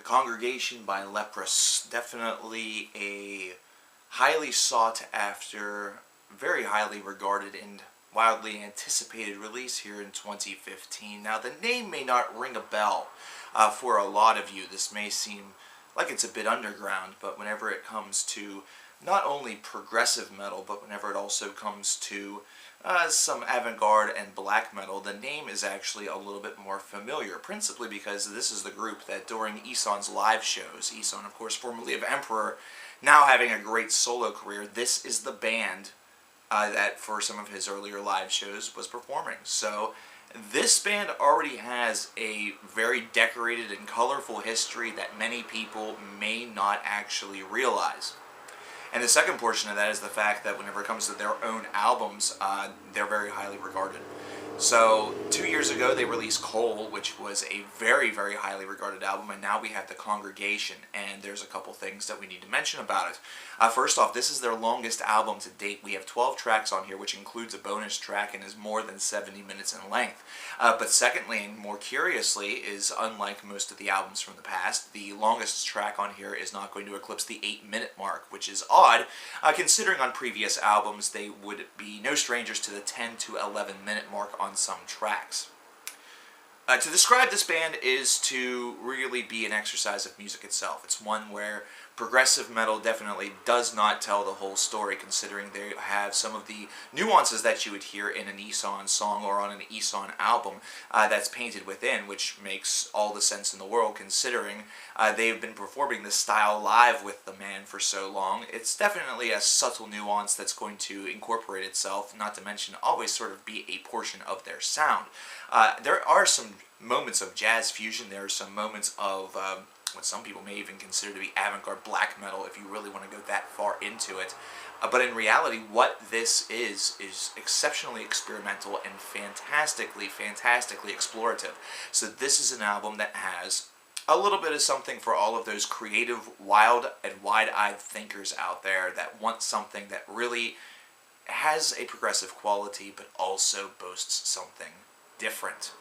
Congregation by Leprous. Definitely a highly sought after, very highly regarded, and wildly anticipated release here in 2015. Now, the name may not ring a bell for a lot of you. This may seem like it's a bit underground, but whenever it comes to not only progressive metal, but whenever it also comes to some avant-garde and black metal, the name is actually a little bit more familiar, principally because this is the group that during Ihsahn's live shows, Ihsahn, of course, formerly of Emperor, now having a great solo career, this is the band that for some of his earlier live shows was performing. So this band already has a very decorated and colorful history that many people may not actually realize. And the second portion of that is the fact that whenever it comes to their own albums, they're very highly regarded. So 2 years ago they released Cole, which was a very, very highly regarded album, and now we have The Congregation, and there's a couple things that we need to mention about it. First off, this is their longest album to date. We have 12 tracks on here, which includes a bonus track and is more than 70 minutes in length. But secondly, and more curiously, is unlike most of the albums from the past, the longest track on here is not going to eclipse the 8-minute mark, which is odd, considering on previous albums they would be no strangers to the 10 to 11-minute mark on some tracks. To describe this band is to really be an exercise of music itself. It's one where progressive metal definitely does not tell the whole story, considering they have some of the nuances that you would hear in an Ihsahn song or on an Ihsahn album that's painted within, which makes all the sense in the world considering they've been performing this style live with the man for so long. It's definitely a subtle nuance that's going to incorporate itself, not to mention always sort of be a portion of their sound. There are some moments of jazz fusion, there are some moments of what some people may even consider to be avant-garde black metal if you really want to go that far into it. But in reality, what this is exceptionally experimental and fantastically explorative. So this is an album that has a little bit of something for all of those creative, wild, and wide-eyed thinkers out there that want something that really has a progressive quality but also boasts something different.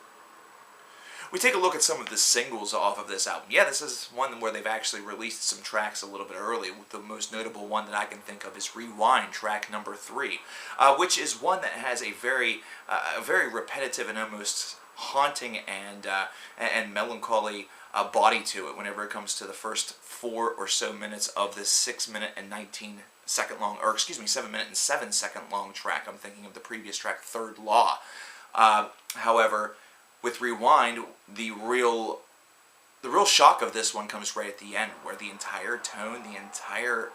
We take a look at some of the singles off of this album. Yeah, this is one where they've actually released some tracks a little bit early. The most notable one that I can think of is Rewind, track number 3, which is one that has a very repetitive and almost haunting and melancholy body to it whenever it comes to the first 4 or so minutes of this 6-minute and 19-second long, or excuse me, 7-minute and 7-second long track. I'm thinking of the previous track, Third Law. However, with Rewind, the real shock of this one comes right at the end, where the entire tone, the entire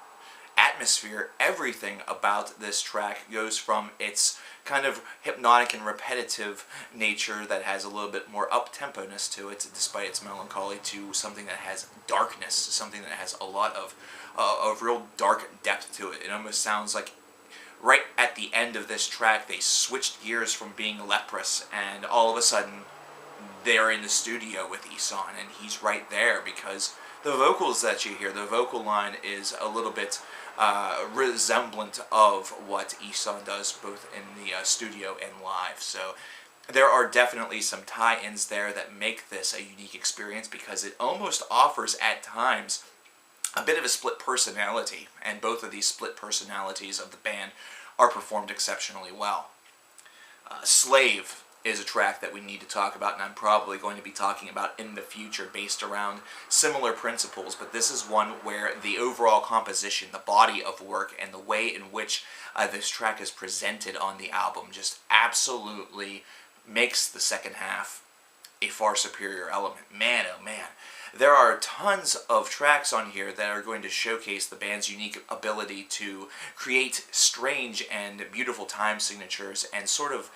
atmosphere, everything about this track goes from its kind of hypnotic and repetitive nature that has a little bit more up-tempo-ness to it, despite its melancholy, to something that has darkness, something that has a lot of real dark depth to it. It almost sounds like right at the end of this track, they switched gears from being Leprous, and all of a sudden, they're in the studio with Ihsahn, and he's right there because the vocals that you hear, the vocal line is a little bit resemblant of what Ihsahn does both in the studio and live. So there are definitely some tie-ins there that make this a unique experience because it almost offers at times a bit of a split personality, and both of these split personalities of the band are performed exceptionally well. Slave is a track that we need to talk about, and I'm probably going to be talking about in the future based around similar principles, but this is one where the overall composition, the body of work, and the way in which this track is presented on the album just absolutely makes the second half a far superior element. Man, oh man. There are tons of tracks on here that are going to showcase the band's unique ability to create strange and beautiful time signatures and sort of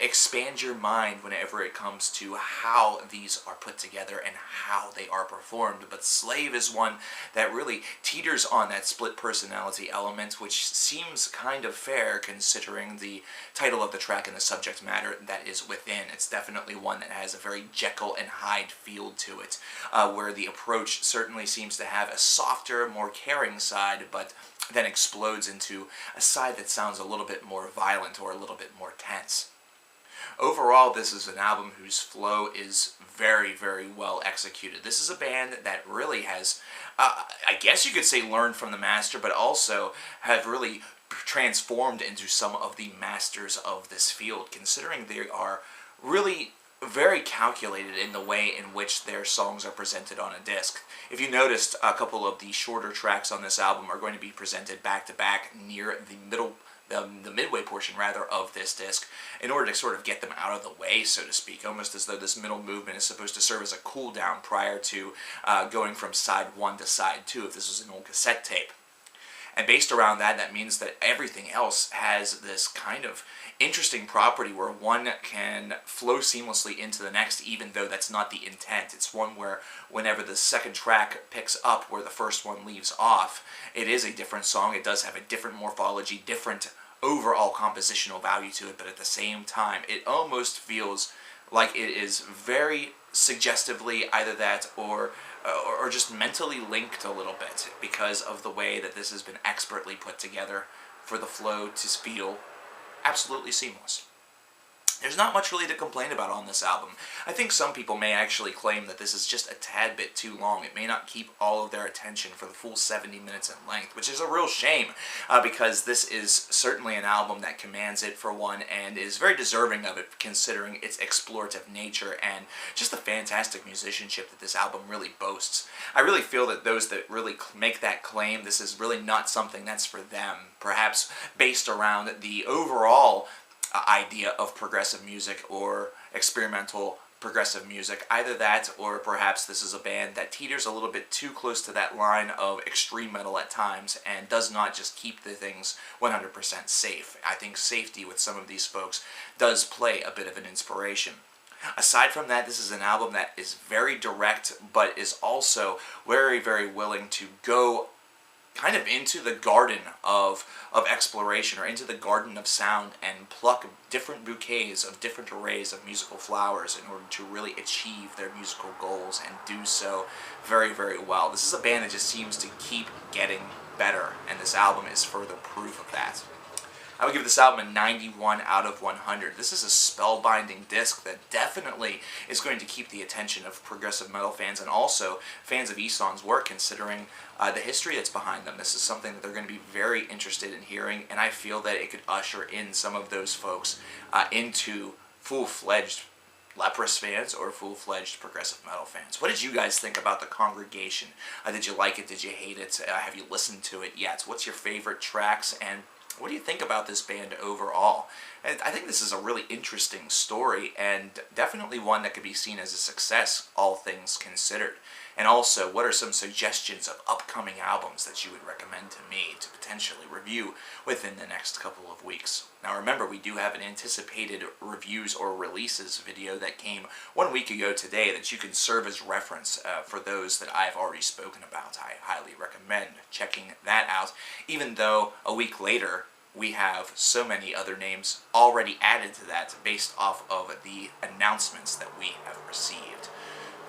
expand your mind whenever it comes to how these are put together and how they are performed. But Slave is one that really teeters on that split personality element, which seems kind of fair considering the title of the track and the subject matter that is within. It's definitely one that has a very Jekyll and Hyde feel to it, where the approach certainly seems to have a softer, more caring side, but then explodes into a side that sounds a little bit more violent or a little bit more tense. Overall, this is an album whose flow is very, very well executed. This is a band that really has, I guess you could say, learned from the master, but also have really transformed into some of the masters of this field, considering they are really very calculated in the way in which their songs are presented on a disc. If you noticed, a couple of the shorter tracks on this album are going to be presented back to back near the midway portion rather of this disc, in order to sort of get them out of the way, so to speak, almost as though this middle movement is supposed to serve as a cool down prior to going from side 1 to side 2 if this was an old cassette tape. And based around that, that means that everything else has this kind of interesting property where one can flow seamlessly into the next, even though that's not the intent. It's one where whenever the second track picks up where the first one leaves off, it is a different song. It does have a different morphology, different overall compositional value to it, but at the same time, it almost feels like it is very suggestively either that or just mentally linked a little bit because of the way that this has been expertly put together for the flow to feel absolutely seamless. There's not much really to complain about on this album. I think some people may actually claim that this is just a tad bit too long. It may not keep all of their attention for the full 70 minutes in length, which is a real shame because this is certainly an album that commands it for one and is very deserving of it considering its explorative nature and just the fantastic musicianship that this album really boasts. I really feel that those that really make that claim, this is really not something that's for them, perhaps based around the overall idea of progressive music or experimental progressive music. Either that or perhaps this is a band that teeters a little bit too close to that line of extreme metal at times and does not just keep the things 100% safe. I think safety with some of these folks does play a bit of an inspiration. Aside from that, this is an album that is very direct but is also very, very willing to go kind of into the garden of exploration or into the garden of sound and pluck different bouquets of different arrays of musical flowers in order to really achieve their musical goals and do so very, very well. This is a band that just seems to keep getting better, and this album is further proof of that. I would give this album a 91 out of 100. This is a spellbinding disc that definitely is going to keep the attention of progressive metal fans and also fans of Ihsahn's work, considering the history that's behind them. This is something that they're going to be very interested in hearing, and I feel that it could usher in some of those folks into full-fledged Leprous fans or full-fledged progressive metal fans. What did you guys think about The Congregation? Did you like it? Did you hate it? Have you listened to it yet? What's your favorite tracks? And what do you think about this band overall? And I think this is a really interesting story and definitely one that could be seen as a success, all things considered. And also, what are some suggestions of upcoming albums that you would recommend to me to potentially review within the next couple of weeks? Now remember, we do have an anticipated reviews or releases video that came 1 week ago today that you can serve as reference for those that I've already spoken about. I highly recommend checking that out, even though a week later we have so many other names already added to that based off of the announcements that we have received.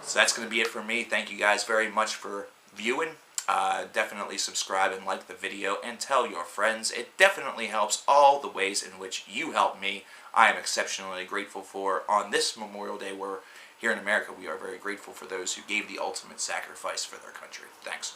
So that's going to be it for me. Thank you guys very much for viewing. Definitely subscribe and like the video and tell your friends. It definitely helps all the ways in which you help me. I am exceptionally grateful for on this Memorial Day where here in America we are very grateful for those who gave the ultimate sacrifice for their country. Thanks.